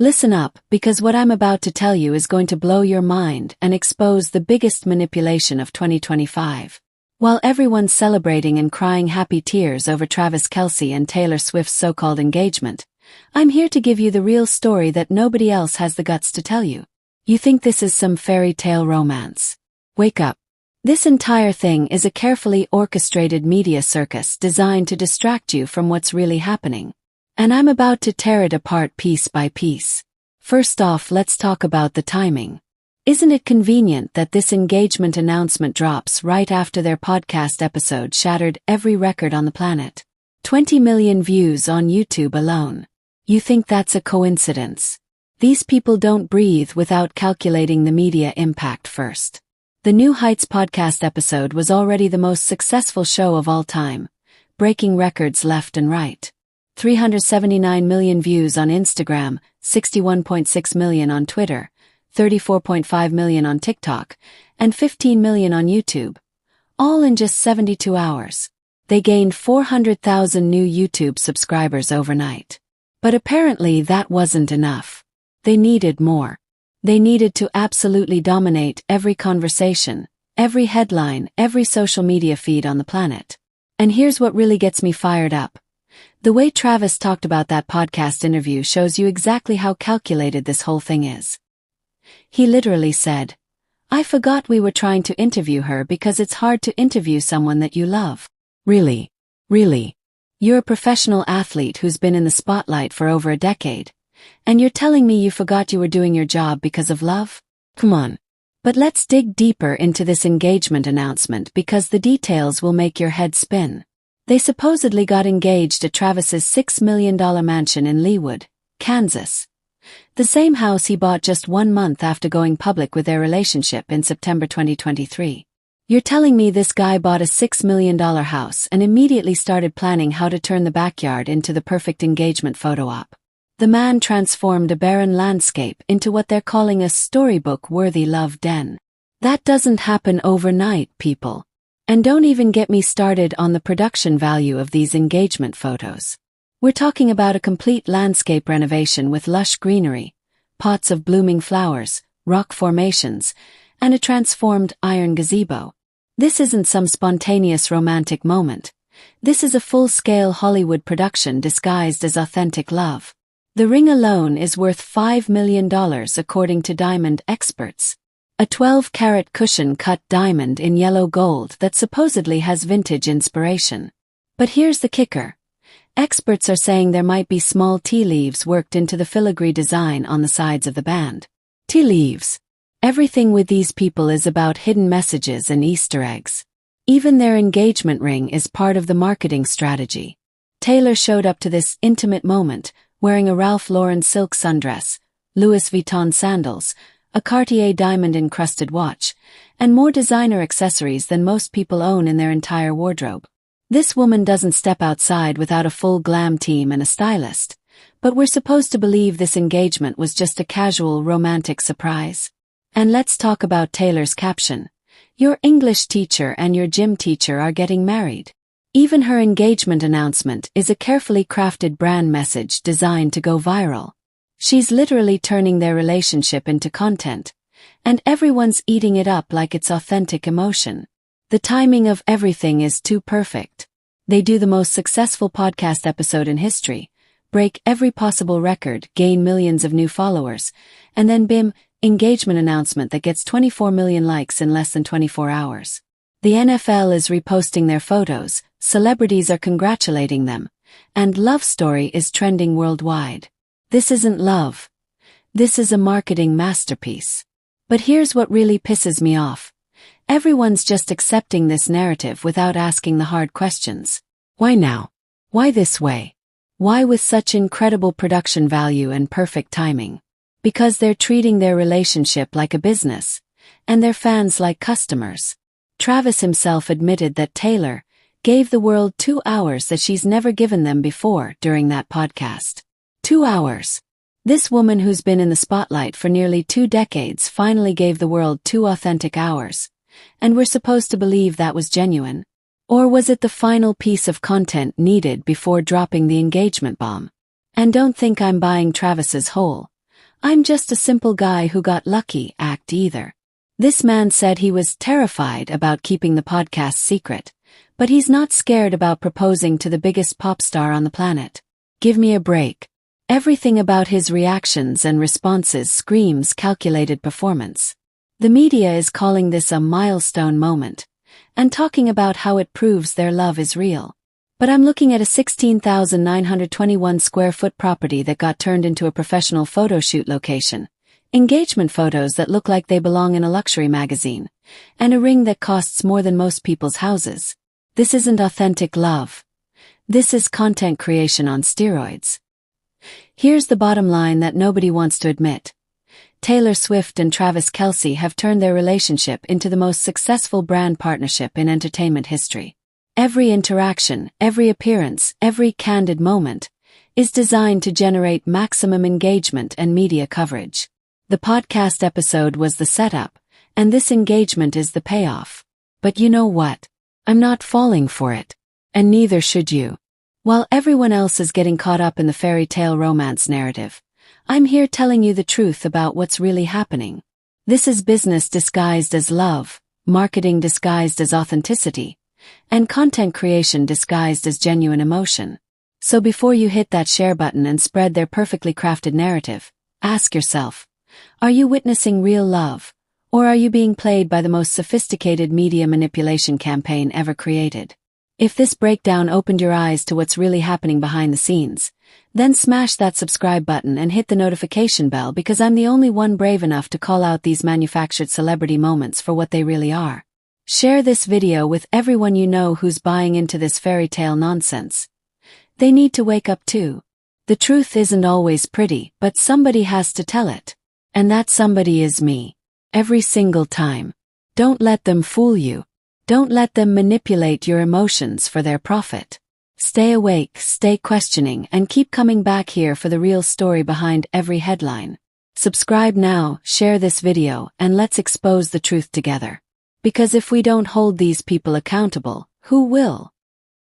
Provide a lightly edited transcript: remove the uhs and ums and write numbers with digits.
Listen up, because what I'm about to tell you is going to blow your mind and expose the biggest manipulation of 2025. While everyone's celebrating and crying happy tears over Travis Kelce and Taylor Swift's so-called engagement, I'm here to give you the real story that nobody else has the guts to tell you. You think this is some fairy tale romance? Wake up. This entire thing is a carefully orchestrated media circus designed to distract you from what's really happening. And I'm about to tear it apart piece by piece. First off, let's talk about the timing. Isn't it convenient that this engagement announcement drops right after their podcast episode shattered every record on the planet? 20 million views on YouTube alone. You think that's a coincidence? These people don't breathe without calculating the media impact first. The New Heights podcast episode was already the most successful show of all time, breaking records left and right. 379 million views on Instagram, 61.6 million on Twitter, 34.5 million on TikTok, and 15 million on YouTube. All in just 72 hours. They gained 400,000 new YouTube subscribers overnight. But apparently that wasn't enough. They needed more. They needed to absolutely dominate every conversation, every headline, every social media feed on the planet. And here's what really gets me fired up. The way Travis talked about that podcast interview shows you exactly how calculated this whole thing is. He literally said, "I forgot we were trying to interview her because it's hard to interview someone that you love." Really? Really? You're a professional athlete who's been in the spotlight for over a decade, and you're telling me you forgot you were doing your job because of love? Come on. But let's dig deeper into this engagement announcement because the details will make your head spin. They supposedly got engaged at Travis's $6 million mansion in Leawood, Kansas. The same house he bought just 1 month after going public with their relationship in September 2023. You're telling me this guy bought a $6 million house and immediately started planning how to turn the backyard into the perfect engagement photo op. The man transformed a barren landscape into what they're calling a storybook-worthy love den. That doesn't happen overnight, people. And don't even get me started on the production value of these engagement photos. We're talking about a complete landscape renovation with lush greenery, pots of blooming flowers, rock formations, and a transformed iron gazebo. This isn't some spontaneous romantic moment. This is a full-scale Hollywood production disguised as authentic love. The ring alone is worth $5 million according to diamond experts. A 12-carat cushion-cut diamond in yellow gold that supposedly has vintage inspiration. But here's the kicker. Experts are saying there might be small tea leaves worked into the filigree design on the sides of the band. Tea leaves. Everything with these people is about hidden messages and Easter eggs. Even their engagement ring is part of the marketing strategy. Taylor showed up to this intimate moment, wearing a Ralph Lauren silk sundress, Louis Vuitton sandals, a Cartier diamond-encrusted watch, and more designer accessories than most people own in their entire wardrobe. This woman doesn't step outside without a full glam team and a stylist, but we're supposed to believe this engagement was just a casual romantic surprise. And let's talk about Taylor's caption. Your English teacher and your gym teacher are getting married. Even her engagement announcement is a carefully crafted brand message designed to go viral. She's literally turning their relationship into content, and everyone's eating it up like it's authentic emotion. The timing of everything is too perfect. They do the most successful podcast episode in history, break every possible record, gain millions of new followers, and then bim, engagement announcement that gets 24 million likes in less than 24 hours. The NFL is reposting their photos, celebrities are congratulating them, and Love Story is trending worldwide. This isn't love. This is a marketing masterpiece. But here's what really pisses me off. Everyone's just accepting this narrative without asking the hard questions. Why now? Why this way? Why with such incredible production value and perfect timing? Because they're treating their relationship like a business, and their fans like customers. Travis himself admitted that Taylor gave the world 2 hours that she's never given them before during that podcast. 2 hours. This woman who's been in the spotlight for nearly 2 decades finally gave the world 2 authentic hours. And we're supposed to believe that was genuine. Or was it the final piece of content needed before dropping the engagement bomb? And don't think I'm buying Travis's whole "I'm just a simple guy who got lucky" act either. This man said he was terrified about keeping the podcast secret, but he's not scared about proposing to the biggest pop star on the planet. Give me a break. Everything about his reactions and responses screams calculated performance. The media is calling this a milestone moment, and talking about how it proves their love is real. But I'm looking at a 16,921 square foot property that got turned into a professional photo shoot location, engagement photos that look like they belong in a luxury magazine, and a ring that costs more than most people's houses. This isn't authentic love. This is content creation on steroids. Here's the bottom line that nobody wants to admit. Taylor Swift and Travis Kelce have turned their relationship into the most successful brand partnership in entertainment history. Every interaction, every appearance, every candid moment is designed to generate maximum engagement and media coverage. The podcast episode was the setup, and this engagement is the payoff. But you know what? I'm not falling for it. And neither should you. While everyone else is getting caught up in the fairy tale romance narrative, I'm here telling you the truth about what's really happening. This is business disguised as love, marketing disguised as authenticity, and content creation disguised as genuine emotion. So before you hit that share button and spread their perfectly crafted narrative, ask yourself, are you witnessing real love, or are you being played by the most sophisticated media manipulation campaign ever created? If this breakdown opened your eyes to what's really happening behind the scenes, then smash that subscribe button and hit the notification bell, because I'm the only one brave enough to call out these manufactured celebrity moments for what they really are. Share this video with everyone you know who's buying into this fairy tale nonsense. They need to wake up too. The truth isn't always pretty, but somebody has to tell it. And that somebody is me. Every single time. Don't let them fool you. Don't let them manipulate your emotions for their profit. Stay awake, stay questioning, and keep coming back here for the real story behind every headline. Subscribe now, share this video, and let's expose the truth together. Because if we don't hold these people accountable, who will?